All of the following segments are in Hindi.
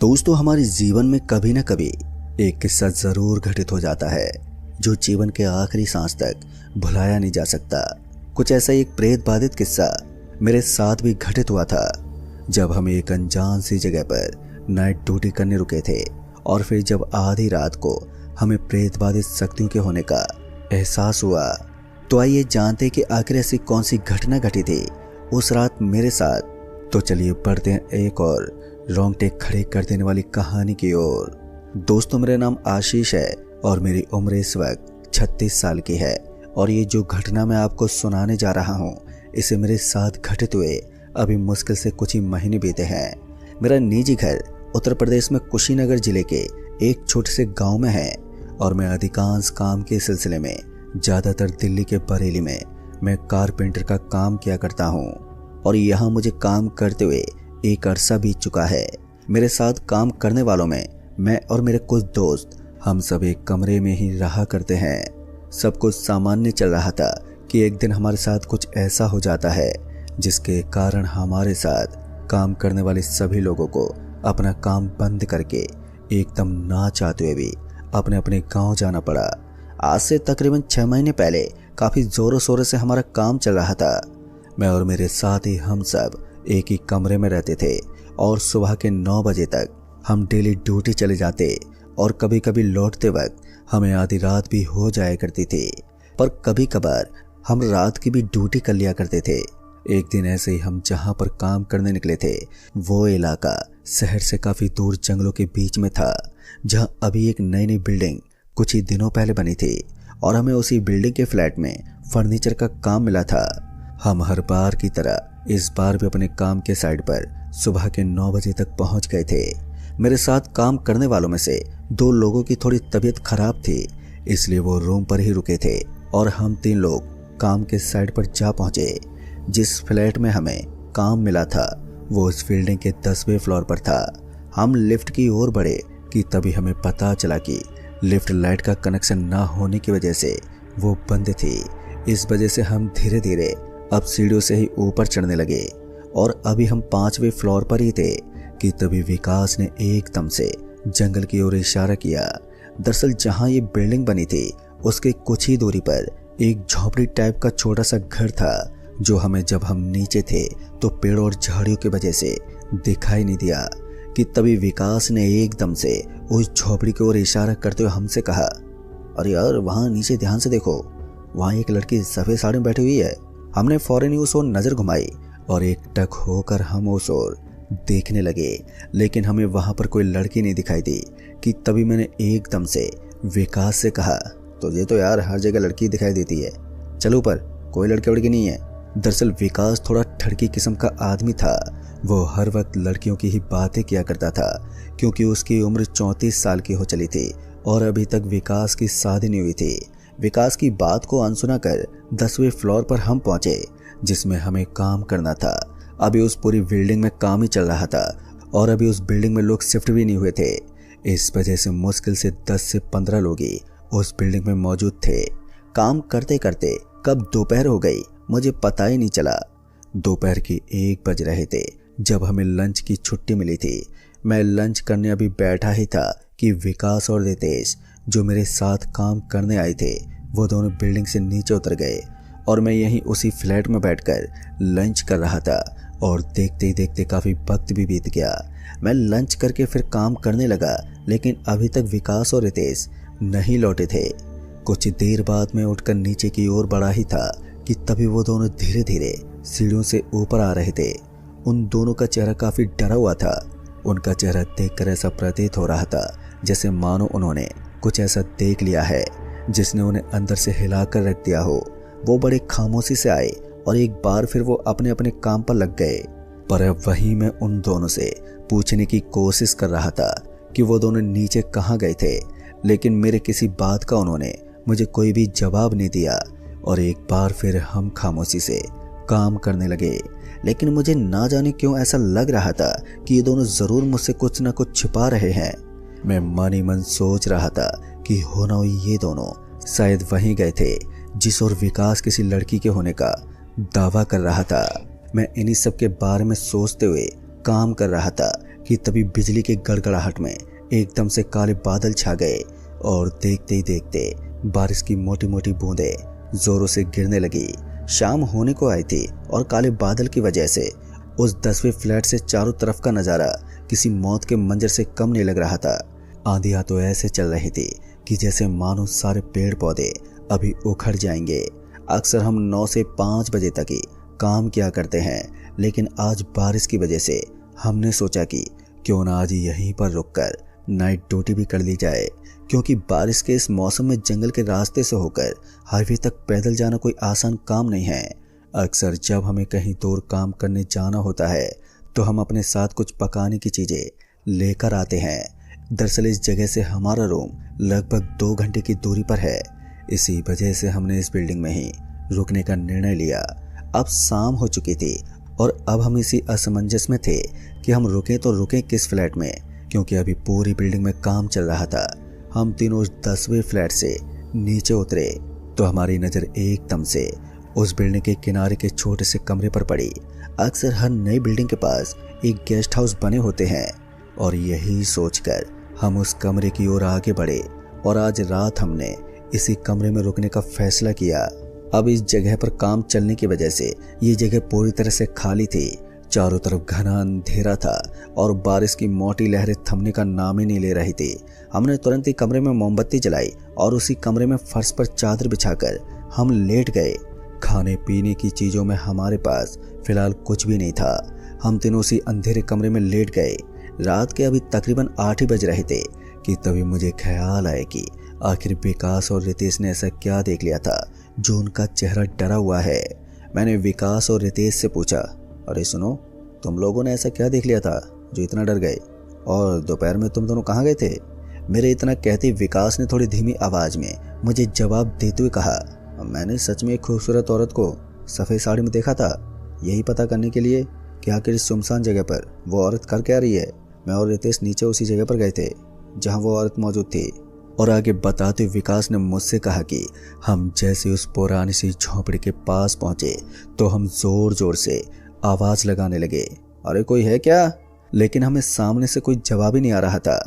दोस्तों, हमारे जीवन में कभी न कभी एक किस्सा जरूर घटित हो जाता है जो जीवन के आखिरी सांस तक भुलाया नहीं जा सकता। कुछ ऐसा ही एक प्रेत बाधित किस्सा मेरे साथ भी घटित हुआ था जब हम एक अनजान सी जगह पर नाइट ड्यूटी करने रुके थे और फिर जब आधी रात को हमें प्रेत बाधित शक्तियों के होने का एहसास हुआ। तो आइए जानते हैं कि आखिर ऐसी कौन सी घटना घटी थी उस रात मेरे साथ। तो चलिए बढ़ते हैं एक और रोंगटे खड़े कर देने वाली कहानी की ओर। दोस्तों, मेरा नाम आशीष है और मेरी उम्र इस वक्त 36 साल की है और ये जो घटना मैं आपको सुनाने जा रहा हूँ इसे मेरे साथ घटित हुए अभी मुश्किल से कुछ ही महीने बीते हैं। मेरा निजी घर उत्तर प्रदेश में कुशीनगर जिले के एक छोटे से गांव में है और मैं अधिकांश काम के सिलसिले में ज़्यादातर दिल्ली के बरेली में मैं कारपेंटर का काम किया करता हूँ और यहाँ मुझे काम करते हुए एक अरसा बीत चुका है। मेरे साथ काम करने वालों में मैं और मेरे कुछ दोस्त हम सब एक कमरे में ही रहा करते हैं। सब कुछ सामान्य चल रहा था कि एक दिन हमारे साथ कुछ ऐसा हो जाता है जिसके कारण हमारे साथ काम करने वाले सभी लोगों को अपना काम बंद करके एकदम ना चाहते हुए भी अपने अपने गांव जाना पड़ा। आज से तकरीबन 6 महीने पहले काफ़ी ज़ोरों शोरों से हमारा काम चल रहा था। मैं और मेरे साथ ही हम सब एक ही कमरे में रहते थे और सुबह के 9 बजे तक हम डेली ड्यूटी चले जाते और कभी कभी लौटते वक्त हमें आधी रात भी हो जाया करती थी, पर कभी कभार हम रात की भी ड्यूटी कर लिया करते थे। एक दिन ऐसे ही हम जहां पर काम करने निकले थे वो इलाका शहर से काफ़ी दूर जंगलों के बीच में था, जहां अभी एक नई नई बिल्डिंग कुछ ही दिनों पहले बनी थी और हमें उसी बिल्डिंग के फ्लैट में फर्नीचर का काम मिला था। हम हर बार की तरह इस बार भी अपने काम के साइड पर सुबह के 9 बजे तक पहुंच गए थे। मेरे साथ काम करने वालों में से 2 लोगों की थोड़ी तबीयत खराब थी, इसलिए वो रूम पर ही रुके थे और हम 3 लोग काम के साइड पर जा पहुंचे। जिस फ्लैट में हमें काम मिला था वो उस बिल्डिंग के 10वें फ्लोर पर था। हम लिफ्ट की ओर बढ़े कि तभी हमें पता चला कि लिफ्ट लाइट का कनेक्शन ना होने की वजह से वो बंद थी। इस वजह से हम धीरे धीरे अब सीढ़ियों से ही ऊपर चढ़ने लगे और अभी हम 5वें फ्लोर पर ही थे कि तभी विकास ने एकदम से जंगल की ओर इशारा किया। दरअसल जहां ये बिल्डिंग बनी थी उसके कुछ ही दूरी पर एक झोपड़ी टाइप का छोटा सा घर था जो हमें जब हम नीचे थे तो पेड़ों और झाड़ियों की वजह से दिखाई नहीं दिया। कि तभी विकास ने एकदम से उस झोपड़ी की ओर इशारा करते हुए हमसे कहा, अरे यार, वहाँ नीचे ध्यान से देखो, वहाँ एक लड़की सफ़ेद साड़ी में बैठी हुई है। हमने फौरन ही उस ओर नज़र घुमाई और एक टक होकर हम उस ओर देखने लगे, लेकिन हमें वहाँ पर कोई लड़की नहीं दिखाई दी। कि तभी मैंने एकदम से विकास से कहा, तुझे तो यार हर जगह लड़की दिखाई देती है, चलो ऊपर, कोई लड़की वड़की नहीं है। दरअसल विकास थोड़ा ठड़की किस्म का आदमी था। वो हर वक्त लड़कियों की ही बातें किया करता था क्योंकि उसकी उम्र 34 साल की हो चली थी और अभी तक विकास की शादी नहीं हुई थी। विकास की बात को अनसुना कर 10वें फ्लोर पर हम पहुंचे जिसमें हमें काम करना था। अभी उस पूरी बिल्डिंग में काम ही चल रहा था और अभी उस बिल्डिंग में लोग शिफ्ट भी नहीं हुए थे। इस वजह से मुश्किल से 10 से 15 लोग ही उस बिल्डिंग में मौजूद थे। काम करते करते कब दोपहर हो गई मुझे पता ही नहीं चला। दोपहर के 1 बज रहे थे जब हमें लंच की छुट्टी मिली थी। मैं लंच करने अभी बैठा ही था कि विकास और रितेश जो मेरे साथ काम करने आए थे वो दोनों बिल्डिंग से नीचे उतर गए और मैं यहीं उसी फ्लैट में बैठकर लंच कर रहा था और देखते ही देखते काफ़ी वक्त भी बीत गया। मैं लंच करके फिर काम करने लगा, लेकिन अभी तक विकास और रितेश नहीं लौटे थे। कुछ देर बाद मैं उठकर नीचे की ओर बढ़ा ही था कि तभी वो दोनों धीरे धीरे सीढ़ियों से ऊपर आ रहे थे। उन दोनों का चेहरा काफ़ी डरा हुआ था। उनका चेहरा देखकर ऐसा प्रतीत हो रहा था जैसे मानो उन्होंने कुछ ऐसा देख लिया है जिसने उन्हें अंदर से हिलाकर रख दिया हो। वो बड़े खामोशी से आए और एक बार फिर वो अपने अपने काम पर लग गए। पर अब वहीं मैं उन दोनों से पूछने की कोशिश कर रहा था कि वो दोनों नीचे कहाँ गए थे, लेकिन मेरे किसी बात का उन्होंने मुझे कोई भी जवाब नहीं दिया और एक बार फिर हम खामोशी से काम करने लगे। लेकिन मुझे ना जाने क्यों ऐसा लग रहा था कि ये दोनों ज़रूर मुझसे कुछ ना कुछ छिपा रहे हैं। मैं मन ही मन सोच रहा था कि होना ये दोनों शायद वहीं गए थे जिस और विकास किसी लड़की के होने का दावा कर रहा था। मैं इन्हीं सब के बारे में सोचते हुए काम कर रहा था कि तभी बिजली के गड़गड़ाहट में एकदम से काले बादल छा गए और देखते ही देखते बारिश की मोटी मोटी बूंदें जोरों से गिरने लगी। शाम होने को आई थी और काले बादल की वजह से उस 10वें फ्लैट से चारों तरफ का नज़ारा किसी मौत के मंजर से कम नहीं लग रहा था। आंधियां तो ऐसे चल रही थी कि जैसे मानो सारे पेड़ पौधे अभी उखड़ जाएंगे। अक्सर हम 9 से 5 बजे तक ही काम किया करते हैं, लेकिन आज बारिश की वजह से हमने सोचा कि क्यों ना आज यहीं पर रुककर नाइट ड्यूटी भी कर ली जाए, क्योंकि बारिश के इस मौसम में जंगल के रास्ते से होकर हाईवे तक पैदल जाना कोई आसान काम नहीं है। अक्सर जब हमें कहीं दूर काम करने जाना होता है तो हम अपने साथ कुछ पकाने की चीज़ें लेकर आते हैं। दरअसल इस जगह से हमारा रूम लगभग 2 घंटे की दूरी पर है। इसी वजह से हमने इस बिल्डिंग में ही रुकने का निर्णय लिया। अब शाम हो चुकी थी और अब हम इसी असमंजस में थे कि हम रुकें तो रुकें किस फ्लैट में, क्योंकि अभी पूरी बिल्डिंग में काम चल रहा था। हम तीनों उस 10वें फ्लैट से नीचे उतरे तो हमारी नज़र एकदम से उस बिल्डिंग के किनारे के छोटे से कमरे पर पड़ी। अक्सर हर नई बिल्डिंग के पास एक गेस्ट हाउस बने होते हैं और यही सोचकर हम उस कमरे की ओर आगे बढ़े और आज रात हमने इसी कमरे में रुकने का फैसला किया। अब इस जगह पर काम चलने की वजह से ये जगह पूरी तरह से खाली थी। चारों तरफ घना अंधेरा था और बारिश की मोटी लहरें थमने का नाम ही नहीं ले रही थी। हमने तुरंत ही कमरे में मोमबत्ती जलाई और उसी कमरे में फर्श पर चादर बिछाकर हम लेट गए। खाने पीने की चीज़ों में हमारे पास फिलहाल कुछ भी नहीं था। हम तीनों उसी अंधेरे कमरे में लेट गए। रात के अभी तकरीबन 8 ही बज रहे थे कि तभी मुझे ख्याल आया कि आखिर विकास और रितेश ने ऐसा क्या देख लिया था जो उनका चेहरा डरा हुआ है। मैंने विकास और रितेश से पूछा, अरे सुनो, तुम लोगों ने ऐसा क्या देख लिया था जो इतना डर गए, और दोपहर में तुम दोनों कहाँ गए थे? मेरे इतना कहते विकास ने थोड़ी धीमी आवाज़ में मुझे जवाब देते हुए कहा, मैंने सच में एक खूबसूरत औरत को सफ़ेद साड़ी में देखा था, यही पता करने के लिए कि आखिर इस सुनसान जगह पर वो औरत कर क्या रही है। मैं और रितेश नीचे उसी जगह पर गए थे जहाँ वो औरत मौजूद थी। और आगे बताते विकास ने मुझसे कहा कि हम जैसे उस पुरानी सी झोंपड़ी के पास पहुंचे तो हम जोर जोर से आवाज़ लगाने लगे, अरे कोई है क्या? लेकिन हमें सामने से कोई जवाब ही नहीं आ रहा था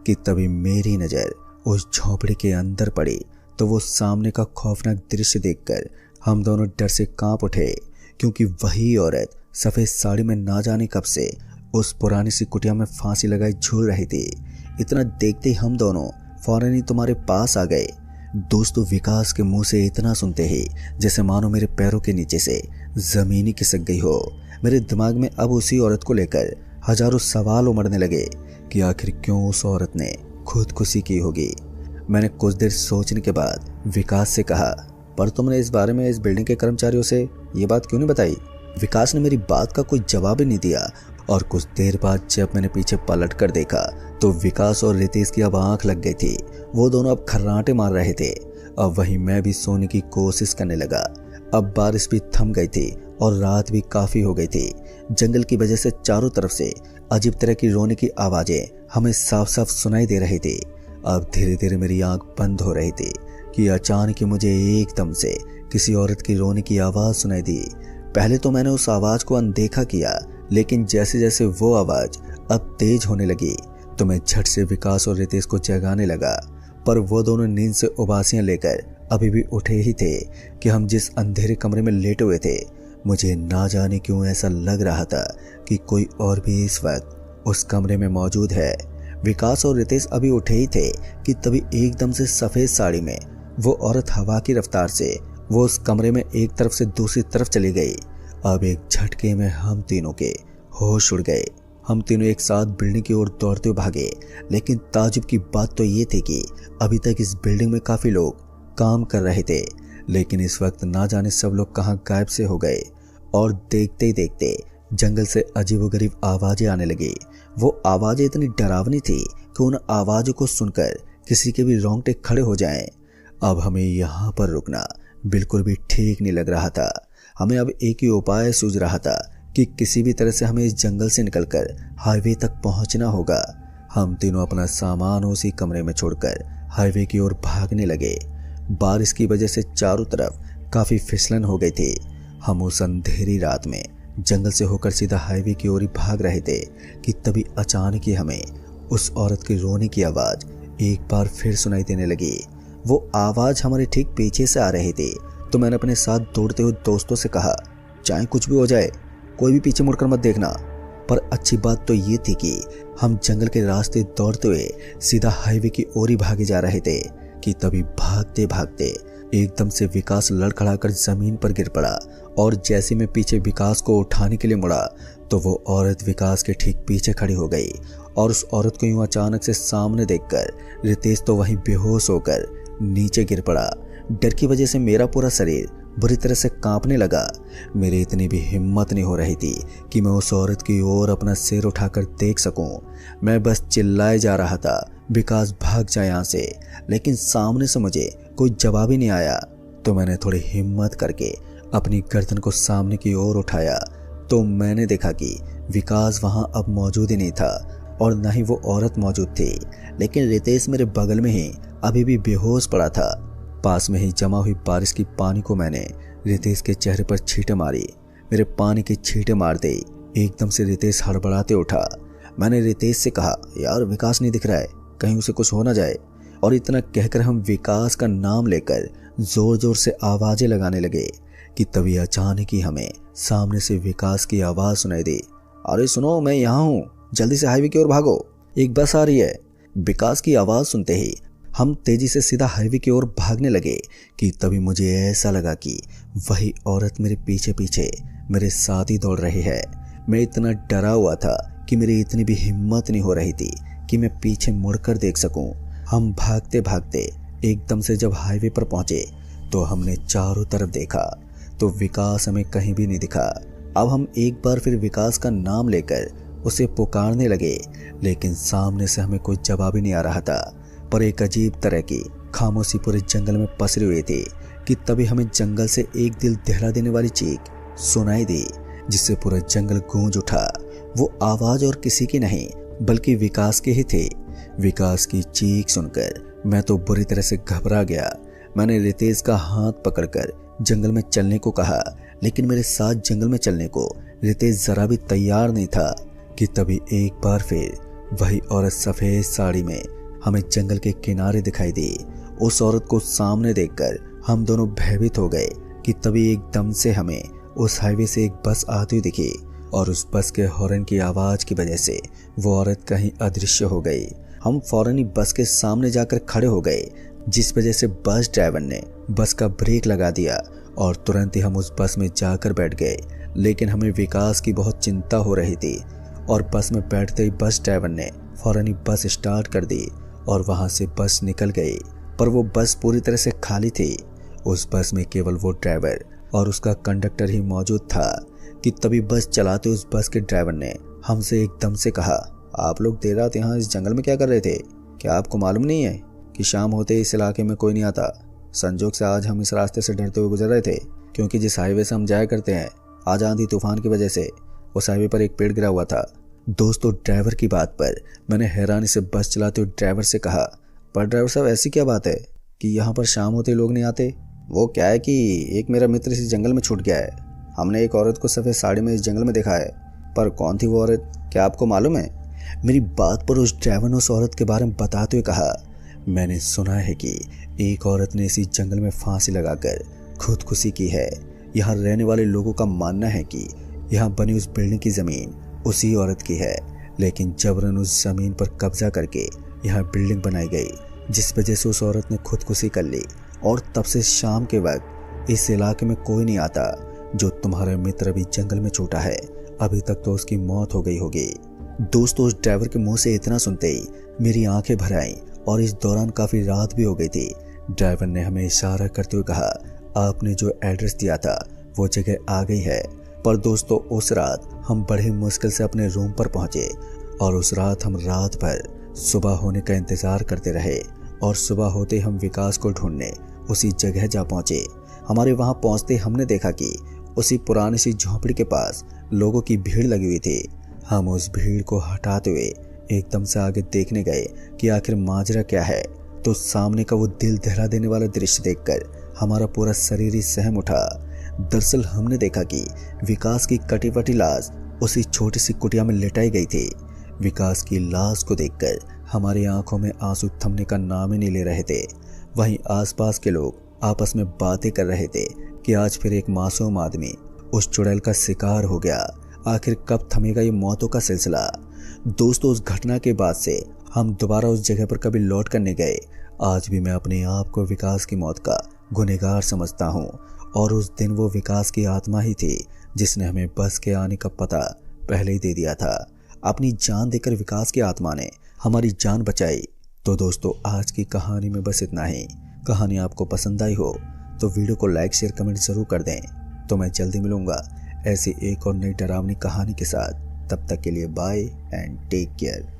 कि तभी मेरी नज़र उस झोंपड़ी के अंदर पड़ी तो वो सामने का खौफनाक दृश्य देखकर हम दोनों डर से कांप उठे, क्योंकि वही औरत सफ़ेद साड़ी में ना जाने कब से उस पुरानी सी कुटिया में फांसी लगाई झूल रही थी। इतना देखते ही हम दोनों फौरन ही तुम्हारे पास आ गए। दोस्तों, विकास के मुंह से इतना सुनते ही जैसे मानो मेरे पैरों के नीचे से ज़मीन ही खिसक गई हो। मेरे दिमाग में अब उसी औरत को लेकर हजारों सवाल उमड़ने लगे कि आखिर क्यों उस औरत ने खुदकुशी की होगी। मैंने कुछ देर सोचने के बाद विकास से कहा, पर तुमने इस बारे में इस बिल्डिंग के कर्मचारियों से ये बात क्यों नहीं बताई? विकास ने मेरी बात का कोई जवाब ही नहीं दिया और कुछ देर बाद जब मैंने पीछे पलट कर देखा तो विकास और रितेश की अब आंख लग गई थी। वो दोनों अब खर्राटे मार रहे थे। अब वहीं मैं भी सोने की कोशिश करने लगा। अब बारिश भी थम गई थी और रात भी काफ़ी हो गई थी। जंगल की वजह से चारों तरफ से अजीब तरह की रोने की आवाज़ें हमें साफ साफ सुनाई दे रही थी। अब धीरे धीरे मेरी आंख बंद हो रही थी कि अचानक ही मुझे एकदम से किसी औरत की रोने की आवाज़ सुनाई दी। पहले तो मैंने उस आवाज़ को अनदेखा किया, लेकिन जैसे जैसे वो आवाज़ अब तेज होने लगी तो मैं झट से विकास और रितेश को जगाने लगा। पर वो दोनों नींद से उबासियां लेकर अभी भी उठे ही थे कि हम जिस अंधेरे कमरे में लेटे हुए थे, मुझे ना जाने क्यों ऐसा लग रहा था कि कोई और भी इस वक्त उस कमरे में मौजूद है। विकास और रितेश अभी उठे ही थे कि तभी एकदम से सफ़ेद साड़ी में वो औरत हवा की रफ्तार से वो उस कमरे में एक तरफ से दूसरी तरफ चली गई। अब एक झटके में हम तीनों के होश उड़ गए। हम तीनों एक साथ बिल्डिंग की ओर दौड़ते हुए भागे। लेकिन ताजुब की बात तो ये थी कि अभी तक इस बिल्डिंग में काफ़ी लोग काम कर रहे थे, लेकिन इस वक्त ना जाने सब लोग कहाँ गायब से हो गए। और देखते ही देखते जंगल से अजीबोगरीब आवाज़ें आने लगी। वो आवाज़ें इतनी डरावनी थी कि उन आवाज़ों को सुनकर किसी के भी रोंगटे खड़े हो जाएं। अब हमें यहाँ पर रुकना बिल्कुल भी ठीक नहीं लग रहा था। हमें अब एक ही उपाय सूझ रहा था कि किसी भी तरह से हमें इस जंगल से निकलकर हाईवे तक पहुंचना होगा। हम तीनों अपना सामान उसी कमरे में छोड़कर हाईवे की ओर भागने लगे। बारिश की वजह से चारों तरफ काफ़ी फिसलन हो गई थी। हम उस अंधेरी रात में जंगल से होकर सीधा हाईवे की ओर ही भाग रहे थे कि तभी अचानक ही हमें उस औरत की रोने की आवाज एक बार फिर सुनाई देने लगी। वो आवाज हमारे ठीक पीछे से आ रही थी। तो मैंने अपने साथ दौड़ते हुए दोस्तों से कहा, चाहे कुछ भी हो जाए कोई भी पीछे मुड़कर मत देखना। पर अच्छी बात तो ये थी कि हम जंगल के रास्ते दौड़ते हुए सीधा हाईवे की ओर ही भागे जा रहे थे कि तभी भागते भागते एकदम से विकास लड़खड़ाकर जमीन पर गिर पड़ा। और जैसे मैं पीछे विकास को उठाने के लिए मुड़ा तो वो औरत विकास के ठीक पीछे खड़ी हो गई। और उस औरत को यूं अचानक से सामने देखकर रितेश तो वहीं बेहोश होकर नीचे गिर पड़ा। डर की वजह से मेरा पूरा शरीर बुरी तरह से कांपने लगा। मेरी इतनी भी हिम्मत नहीं हो रही थी कि मैं उस औरत की ओर अपना सिर उठाकर देख सकूं। मैं बस चिल्लाए जा रहा था, विकास भाग जा यहाँ से। लेकिन सामने से मुझे कोई जवाब ही नहीं आया। तो मैंने थोड़ी हिम्मत करके अपनी गर्दन को सामने की ओर उठाया तो मैंने देखा कि विकास वहां अब मौजूद ही नहीं था और न ही वो औरत मौजूद थी। लेकिन रितेश मेरे बगल में ही अभी भी बेहोश पड़ा था। पास में ही जमा हुई बारिश की पानी को मैंने रितेश के चेहरे पर छींटे मारी। मेरे पानी की छींटे मारते एकदम से रितेश हड़बड़ाते उठा। मैंने रितेश से कहा, यार विकास नहीं दिख रहा है, कहीं उसे कुछ हो ना जाए। और इतना कहकर हम विकास का नाम लेकर जोर जोर से आवाजें लगाने लगे कि तभी अचानक ही हमें सामने से विकास की आवाज सुनाई दी, अरे सुनो, मैं यहाँ हूँ, जल्दी से हाईवे की ओर भागो, एक बस आ रही है। विकास की आवाज सुनते ही हम तेजी से सीधा हाईवे की ओर भागने लगे कि तभी मुझे ऐसा लगा कि वही औरत मेरे पीछे पीछे मेरे साथ ही दौड़ रही है। मैं इतना डरा हुआ था कि मेरी इतनी भी हिम्मत नहीं हो रही थी कि मैं पीछे मुड़कर देख सकूं। हम भागते भागते एकदम से जब हाईवे पर पहुंचे तो हमने चारों तरफ देखा तो विकास हमें कहीं भी नहीं दिखा। अब हम एक बार फिर विकास का नाम लेकर उसे पुकारने लगे, लेकिन सामने से हमें कोई जवाब ही नहीं आ रहा था। पर एक अजीब तरह की खामोशी पूरे जंगल में पसरी हुई थी कि तभी हमें जंगल से एक दिल दहला देने वाली चीख सुनाई दी, जिससे पूरा जंगल गूंज उठा। वो आवाज और किसी की नहीं बल्कि विकास की ही थी। विकास की चीख सुनकर मैं तो बुरी तरह से घबरा गया। मैंने रितेश का हाथ पकड़कर जंगल में चलने को कहा, लेकिन मेरे साथ जंगल में चलने को रितेश जरा भी तैयार नहीं था कि तभी एक बार फिर वही औरत सफेद साड़ी में हमें जंगल के किनारे दिखाई दी। उस औरत को सामने देखकर हम दोनों भयभीत हो गए कि तभी एकदम से हमें उस हाईवे से एक बस आती हुई दिखी और उस बस के हॉर्न की आवाज की वजह से वो औरत कहीं अदृश्य हो गई। हम फौरन ही बस के सामने जाकर खड़े हो गए, जिस वजह से बस ड्राइवर ने बस का ब्रेक लगा दिया और तुरंत ही हम उस बस में जाकर बैठ गए। लेकिन हमें विकास की बहुत चिंता हो रही थी और बस में बैठते ही बस ड्राइवर ने फौरन ही बस स्टार्ट कर दी और वहां से बस निकल गई। पर वो बस पूरी तरह से खाली थी। उस बस में केवल वो ड्राइवर और उसका कंडक्टर ही मौजूद था कि तभी बस चलाते उस बस के ड्राइवर ने हमसे एकदम से कहा, आप लोग देर रात यहाँ इस जंगल में क्या कर रहे थे? क्या आपको मालूम नहीं है कि शाम होते इस इलाके में कोई नहीं आता? संजोग से आज हम इस रास्ते से डरते हुए गुजर रहे थे, क्योंकि जिस हाईवे से हम जाया करते हैं आज आंधी तूफान की वजह से उस हाईवे पर एक पेड़ गिरा हुआ था। दोस्तों, ड्राइवर की बात पर मैंने हैरानी से बस चलाते हुए ड्राइवर से कहा, पर ड्राइवर साहब ऐसी क्या बात है कि यहाँ पर शाम होते लोग नहीं आते? वो क्या है कि एक मेरा मित्र इस जंगल में छूट गया है। हमने एक औरत को सफ़ेद साड़ी में इस जंगल में देखा है, पर कौन थी वो औरत, क्या आपको मालूम है? मेरी बात पर उस ड्राइवर ने उस औरत के बारे में बताते हुए कहा, मैंने सुना है कि एक औरत ने इसी जंगल में फांसी लगाकर खुदकुशी की है। यहाँ रहने वाले लोगों का मानना है कि यहाँ बनी उस बिल्डिंग की ज़मीन उसी औरत की है, लेकिन जबरन उस ज़मीन पर कब्जा करके यहाँ बिल्डिंग बनाई गई, जिस वजह से उस औरत ने खुदकुशी कर ली। और तब से शाम के वक्त इस इलाके में कोई नहीं आता। जो तुम्हारा मित्र अभी जंगल में छूटा है, अभी तक तो उसकी मौत हो गई होगी। दोस्तों, उस ड्राइवर के मुंह से इतना सुनते ही मेरी आंखें भर आईं और इस दौरान काफ़ी रात भी हो गई थी। ड्राइवर ने हमें इशारा करते हुए कहा, आपने जो एड्रेस दिया था वो जगह आ गई है। पर दोस्तों, उस रात हम बड़ी मुश्किल से अपने रूम पर पहुंचे और उस रात हम रात भर सुबह होने का इंतजार करते रहे। और सुबह होते हम विकास को ढूंढने उसी जगह जा पहुंचे। हमारे वहां पहुंचते हमने देखा कि उसी पुरानी सी झोंपड़ी के पास लोगों की भीड़ लगी हुई थी। हम उस भीड़ को हटाते हुए एकदम से आगे देखने गए कि आखिर माजरा क्या है। तो सामने का वो दिल दहला देने वाला दृश्य देखकर हमारा पूरा शरीर ही सहम उठा। दरअसल हमने देखा कि विकास की कटी फटी लाश उसी छोटी सी कुटिया में लिटाई गई थी। विकास की लाश को देखकर हमारी आंखों में आंसू थमने का नाम ही नहीं ले रहे थे। वहीं आसपास के लोग आपस में बातें कर रहे थे कि आज फिर एक मासूम आदमी उस चुड़ैल का शिकार हो गया। आखिर कब थमेगा ये मौतों का सिलसिला। दोस्तों, उस घटना के बाद से हम दोबारा उस जगह पर कभी लौट कर नहीं गए। आज भी मैं अपने आप को विकास की मौत का गुनहगार समझता हूँ और उस दिन वो विकास की आत्मा ही थी जिसने हमें बस के आने का पता पहले ही दे दिया था। अपनी जान देकर विकास की आत्मा ने हमारी जान बचाई। तो दोस्तों, आज की कहानी में बस इतना ही। कहानी आपको पसंद आई हो तो वीडियो को लाइक शेयर कमेंट जरूर कर दें। तो मैं जल्दी मिलूंगा ऐसी एक और नई डरावनी कहानी के साथ। तब तक के लिए बाय एंड टेक केयर।